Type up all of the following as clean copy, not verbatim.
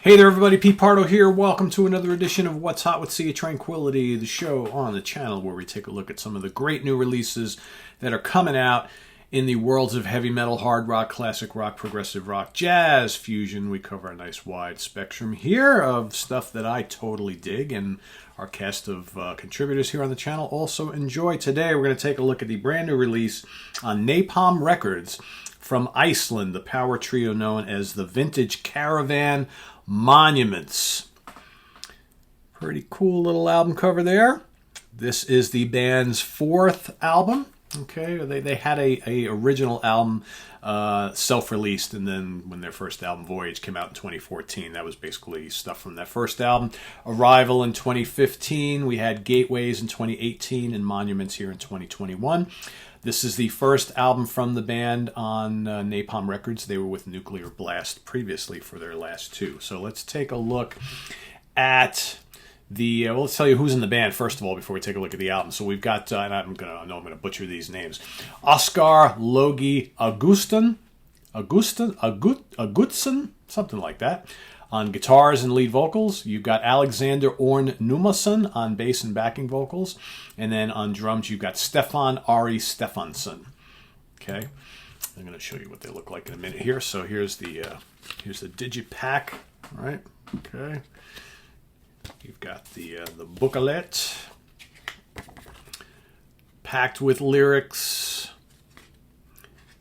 Hey there everybody, Pete Pardo here. Welcome to another edition of What's Hot with Sea of Tranquility, the show on the channel where we take a look at some of the great new releases that are coming out in the worlds of heavy metal, hard rock, classic rock, progressive rock, jazz, fusion. We cover a nice wide spectrum here of stuff that I totally dig and our cast of contributors here on the channel also enjoy. Today we're going to take a look at the brand new release on Napalm Records from Iceland, the power trio known as the Vintage Caravan Monuments. Pretty cool little album cover there. This is the band's fourth album. Okay, they had a original album self-released, and then when their first album Voyage came out in 2014, that was basically stuff from that first album. Arrival in 2015, we had Gateways in 2018, and Monuments here in 2021. This is the first album from the band on Napalm Records. They were with Nuclear Blast previously for their last two. So let's take a look at the... well, let's tell you who's in the band first of all before we take a look at the album. So we've got, and I know I'm going to butcher these names, Oskar Logi Augustsson, something like that, on guitars and lead vocals. You've got Alexander Orn Numason on bass and backing vocals. And then on drums, you've got Stefan Ari Stefansson. Okay, I'm going to show you what they look like in a minute here. So here's the digipack, right? Okay, you've got the booklet packed with lyrics.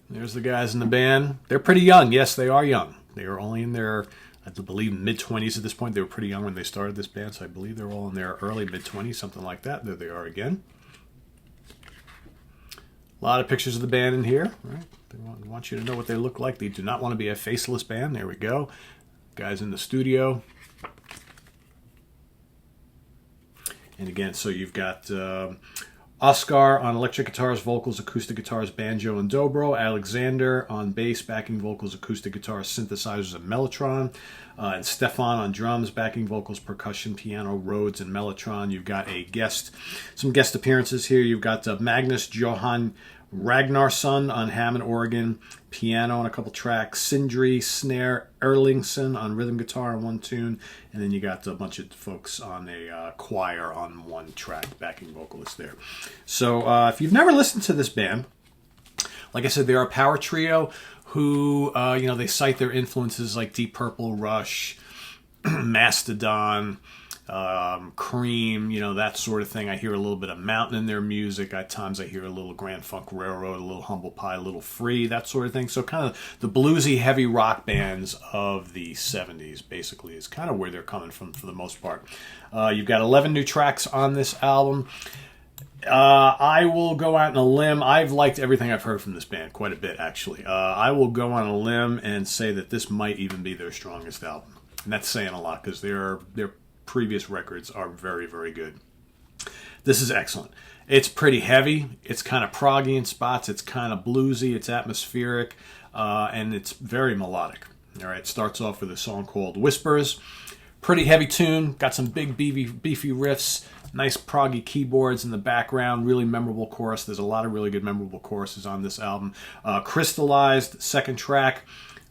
There's the guys in the band. They're pretty young. Yes, they are young. They are only in their, I believe, mid-20s at this point. They were pretty young when they started this band, so I believe they're all in their early mid-20s, something like that. There they are again. A lot of pictures of the band in here. Right? They want you to know what they look like. They do not want to be a faceless band. There we go. Guys in the studio. And again, so you've got Oskar on electric guitars, vocals, acoustic guitars, banjo, and dobro. Alexander on bass, backing vocals, acoustic guitars, synthesizers, and mellotron. And Stefan on drums, backing vocals, percussion, piano, Rhodes, and mellotron. You've got some guest appearances here. You've got Magnus Johan Ragnarsson on Hammond organ, piano on a couple tracks, Sindri Snare Erlingsson on rhythm guitar on one tune, and then you got a bunch of folks on a choir on one track, backing vocalists there. So if you've never listened to this band, like I said, they're a power trio who, they cite their influences like Deep Purple, Rush, Mastodon, Cream, that sort of thing. I hear a little bit of Mountain in their music. At times I hear a little Grand Funk Railroad, a little Humble Pie, a little Free, that sort of thing. So kind of the bluesy heavy rock bands of the 70s basically is kind of where they're coming from for the most part. You've got 11 new tracks on this album. I will go out on a limb. I've liked everything I've heard from this band quite a bit, actually. I will go on a limb and say that this might even be their strongest album. And that's saying a lot because their previous records are very, very good. This is excellent. It's pretty heavy. It's kind of proggy in spots. It's kind of bluesy. It's atmospheric. And it's very melodic. All right, it starts off with a song called Whispers. Pretty heavy tune. Got some big beefy riffs. Nice proggy keyboards in the background. Really memorable chorus. There's a lot of really good memorable choruses on this album. Crystallized, second track.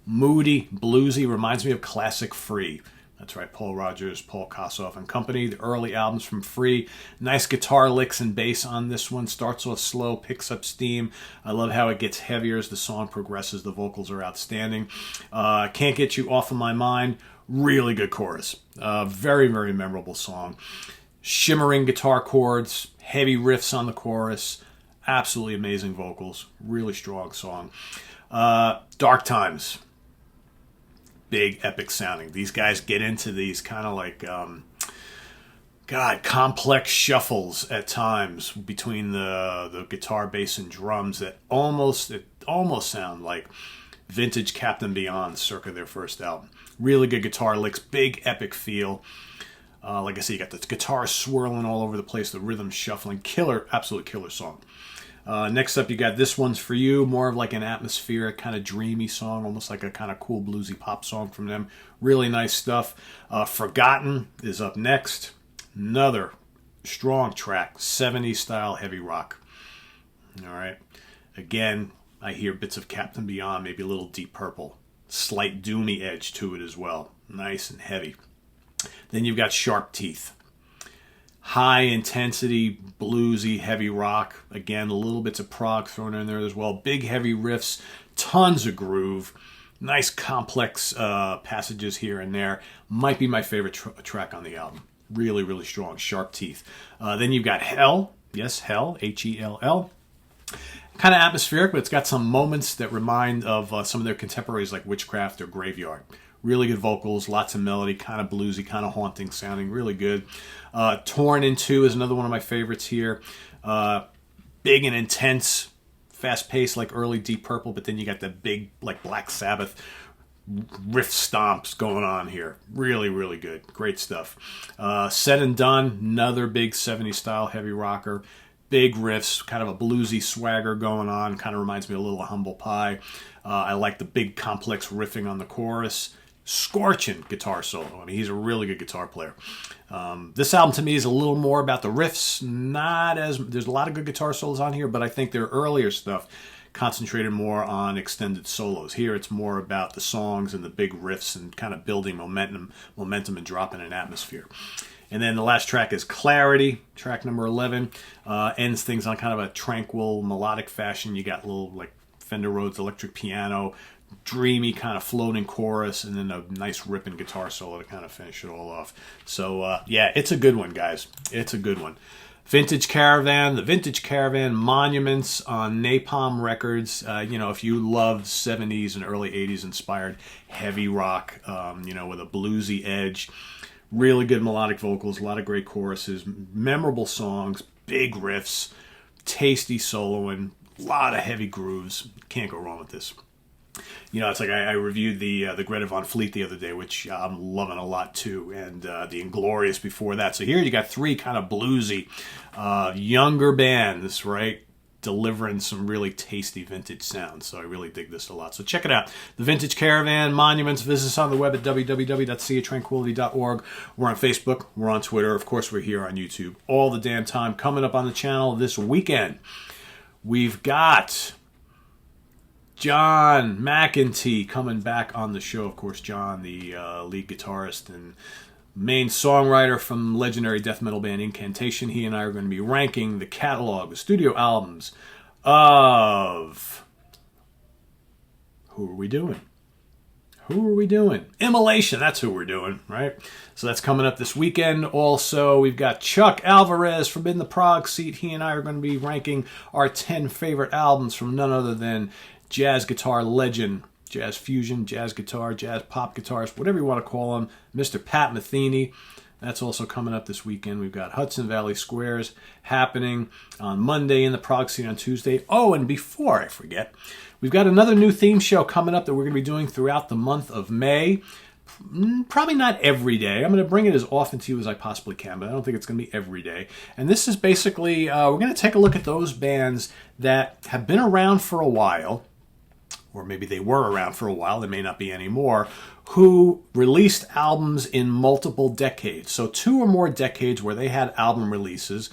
Moody, bluesy. Reminds me of classic Free. That's right, Paul Rogers, Paul Kossoff and company. The early albums from Free. Nice guitar licks and bass on this one. Starts off slow, picks up steam. I love how it gets heavier as the song progresses. The vocals are outstanding. Can't Get You Off of My Mind. Really good chorus. Very, very memorable song. Shimmering guitar chords. Heavy riffs on the chorus. Absolutely amazing vocals. Really strong song. Dark Times. Big, epic sounding. These guys get into these kind of like, complex shuffles at times between the guitar, bass, and drums that almost sound like vintage Captain Beyond circa their first album. Really good guitar licks, big, epic feel. Like I said, you got the guitar swirling all over the place, the rhythm shuffling. Killer, absolute killer song. Next up, you got This One's For You, more of like an atmospheric, kind of dreamy song, almost like a kind of cool bluesy pop song from them. Really nice stuff. Forgotten is up next. Another strong track, 70s style heavy rock. All right. Again, I hear bits of Captain Beyond, maybe a little Deep Purple. Slight doomy edge to it as well. Nice and heavy. Then you've got Sharp Teeth. High intensity, bluesy, heavy rock. Again, a little bits of prog thrown in there as well. Big, heavy riffs, tons of groove. Nice, complex passages here and there. Might be my favorite track on the album. Really, really strong. Sharp Teeth. Then you've got Hell. Yes, Hell. Hell. Kind of atmospheric, but it's got some moments that remind of some of their contemporaries like Witchcraft or Graveyard. Really good vocals, lots of melody, kind of bluesy, kind of haunting sounding, really good. Torn in Two is another one of my favorites here. Big and intense, fast-paced like early Deep Purple, but then you got the big like Black Sabbath riff stomps going on here. Really, really good. Great stuff. Said and Done, another big 70s style heavy rocker. Big riffs, kind of a bluesy swagger going on. Kind of reminds me a little of Humble Pie. I like the big complex riffing on the chorus. Scorching guitar solo. I mean, he's a really good guitar player. This album to me is a little more about the riffs. There's a lot of good guitar solos on here, but I think their earlier stuff concentrated more on extended solos. Here it's more about the songs and the big riffs and kind of building momentum and dropping an atmosphere. And then the last track is Clarity, track number 11. Ends things on kind of a tranquil, melodic fashion. You got little like Fender Rhodes electric piano, dreamy kind of floating chorus, and then a nice ripping guitar solo to kind of finish it all off. So, yeah, it's a good one, guys. It's a good one. Vintage Caravan, the Vintage Caravan, Monuments on Napalm Records. If you love 70s and early 80s inspired heavy rock, with a bluesy edge, really good melodic vocals, a lot of great choruses, memorable songs, big riffs, tasty soloing, a lot of heavy grooves. Can't go wrong with this. It's like I reviewed the Greta Van Fleet the other day, which I'm loving a lot too, and the Inglorious before that. So here you got three kind of bluesy, younger bands, right? Delivering some really tasty vintage sounds. So I really dig this a lot. So check it out. The Vintage Caravan, Monuments. Visit us on the web at www.seaoftranquility.org. We're on Facebook. We're on Twitter. Of course, we're here on YouTube all the damn time. Coming up on the channel this weekend, we've got John McEntee coming back on the show. Of course, John, the lead guitarist and main songwriter from legendary death metal band Incantation. He and I are going to be ranking the catalog, the studio albums of... Who are we doing? Immolation, that's who we're doing, right? So that's coming up this weekend. Also, we've got Chuck Alvarez from In the Prague Seat. He and I are going to be ranking our 10 favorite albums from none other than jazz guitar legend, jazz fusion, jazz guitar, jazz pop guitarist, whatever you want to call him, Mr. Pat Metheny. That's also coming up this weekend. We've got Hudson Valley Squares happening on Monday, In the Prague Seat on Tuesday. Oh, and before I forget, we've got another new theme show coming up that we're going to be doing throughout the month of May. Probably not every day. I'm going to bring it as often to you as I possibly can, but I don't think it's going to be every day. And this is basically, we're going to take a look at those bands that have been around for a while, or maybe they were around for a while, they may not be anymore, who released albums in multiple decades. So 2 or more decades where they had album releases.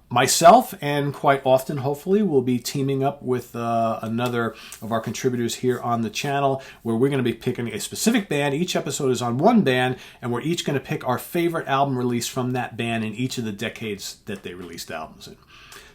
Myself, and quite often, hopefully, will be teaming up with another of our contributors here on the channel, where we're going to be picking a specific band. Each episode is on one band, and we're each going to pick our favorite album release from that band in each of the decades that they released albums in.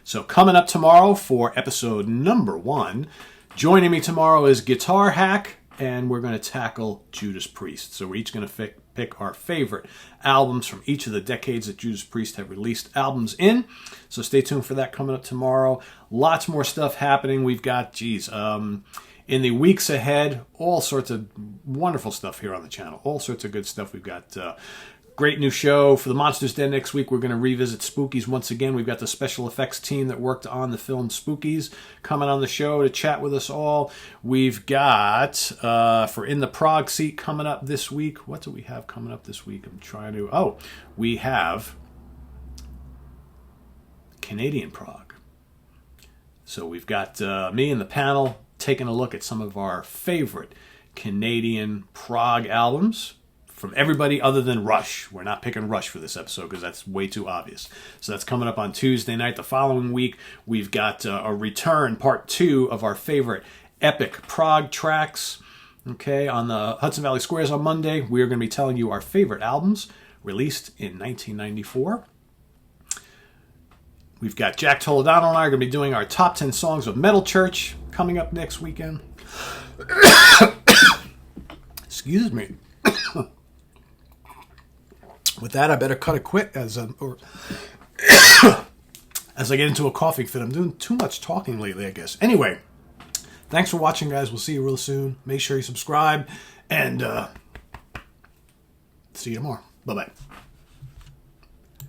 So coming up tomorrow for episode number 1, joining me tomorrow is Guitar Hack, and we're going to tackle Judas Priest. So we're each going to pick our favorite albums from each of the decades that Judas Priest have released albums in. So stay tuned for that coming up tomorrow. Lots more stuff happening. We've got, in the weeks ahead, all sorts of wonderful stuff here on the channel. All sorts of good stuff. We've got great new show for the Monsters Den next week. We're going to revisit Spookies once again. We've got the special effects team that worked on the film Spookies coming on the show to chat with us all. We've got, for In the Prague Seat coming up this week. What do we have coming up this week? We have Canadian Prague. So we've got me and the panel taking a look at some of our favorite Canadian Prague albums from everybody other than Rush. We're not picking Rush for this episode because that's way too obvious. So that's coming up on Tuesday night. The following week, we've got a return, part 2 of our favorite epic Prague tracks. Okay, on the Hudson Valley Squares on Monday, we are going to be telling you our favorite albums released in 1994. We've got Jack Toledano and I are going to be doing our top 10 songs of Metal Church coming up next weekend. Excuse me. With that, I better cut it quick as I get into a coughing fit. I'm doing too much talking lately, I guess. Anyway, thanks for watching, guys. We'll see you real soon. Make sure you subscribe, and see you tomorrow. Bye-bye.